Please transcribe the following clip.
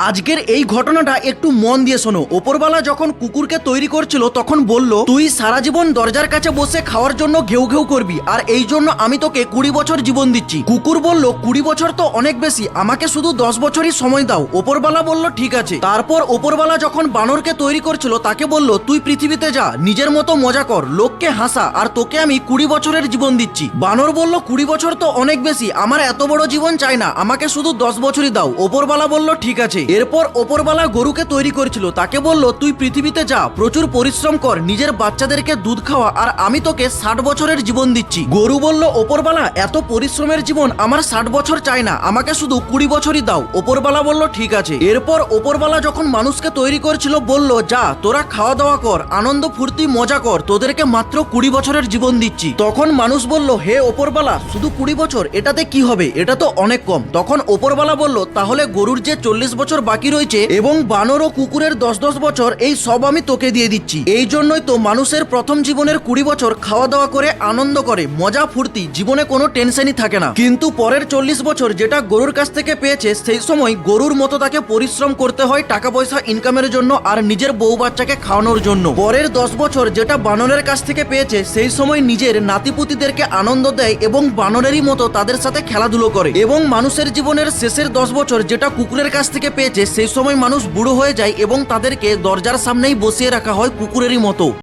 আজকের এই ঘটনাটা একটু মন দিয়ে শোনো। ওপরওয়ালা যখন কুকুরকে তৈরি করছিল তখন বলল, তুই সারা জীবন দরজার কাছে বসে খাওয়ার জন্য ঘেউ ঘেউ করবি, আর এই জন্য আমি তোকে 20 বছর জীবন দিচ্ছি। কুকুর বলল, 20 বছর তো অনেক বেশি, আমাকে শুধু 10 বছরই সময় দাও। ওপরওয়ালা বলল, ঠিক আছে। তারপর ওপরওয়ালা যখন বানরকে তৈরি করছিল তাকে বলল, তুই পৃথিবীতে যা, নিজের মতো মজা কর, লোককে হাসা, আর তোকে আমি 20 বছরের জীবন দিচ্ছি। বানর বলল, 20 বছর তো অনেক বেশি, আমার এত বড় জীবন চাই না, আমাকে শুধু 10 বছরই দাও। ওপরওয়ালা বলল, ঠিক আছে। এরপর ওপরওয়ালা গরুকে তৈরি করেছিল, তাকে বলল, তুই পৃথিবীতে যা, প্রচুর পরিশ্রম কর, নিজের বাচ্চাদেরকে দুধ খাওয়া, আর আমি তোকে 60 বছরের জীবন দিচ্ছি। গরু বলল, ওপরওয়ালা এত পরিশ্রমের জীবন আমার 60 বছর চাই না, আমাকে শুধু 20 বছরই দাও। ওপরওয়ালা বলল, ঠিক আছে। এরপর ওপরওয়ালা যখন মানুষকে তৈরি করছিল বলল, যা, তোরা খাওয়া দাওয়া কর, আনন্দ ফুর্তি মজা কর, তোদেরকে মাত্র 20 বছরের জীবন দিচ্ছি। তখন মানুষ বলল, হে ওপরওয়ালা, শুধু 20 বছর, এটাতে কি হবে, এটা তো অনেক কম। তখন ওপরওয়ালা বলল, তাহলে গরুর যে 40 বছর বাকি রয়েছে এবং বানর ও কুকুরের 10 বছর, এই সব আমি তোকে দিয়ে দিচ্ছি। এই জন্যই তো মানুষের প্রথম জীবনের 20 বছর খাওয়া দাওয়া করে আনন্দ করে, মজা ফুর্তি, জীবনে কোনো টেনশনই থাকে না। কিন্তু পরের 40 বছর যেটা গরুর কাছ থেকে পেয়েছে, সেই সময় গরুর মতো তাকে পরিশ্রম করতে হয় টাকা পয়সা ইনকামের জন্য আর নিজের বউ বাচ্চাকে খাওয়ানোর জন্য। পরের 10 বছর যেটা বানরের কাছ থেকে পেয়েছে, সেই সময় নিজের নাতিপুতিদেরকে আনন্দ দেয় এবং বানরেরই মতো তাদের সাথে খেলাধুলো করে। এবং মানুষের জীবনের শেষের 10 বছর যেটা কুকুরের কাছ থেকে পেয়েছে, সেই সময় মানুষ বুড়ো হয়ে যায় এবং তাদেরকে দরজার সামনেই বসিয়ে রাখা হয় কুকুরেরই মতো।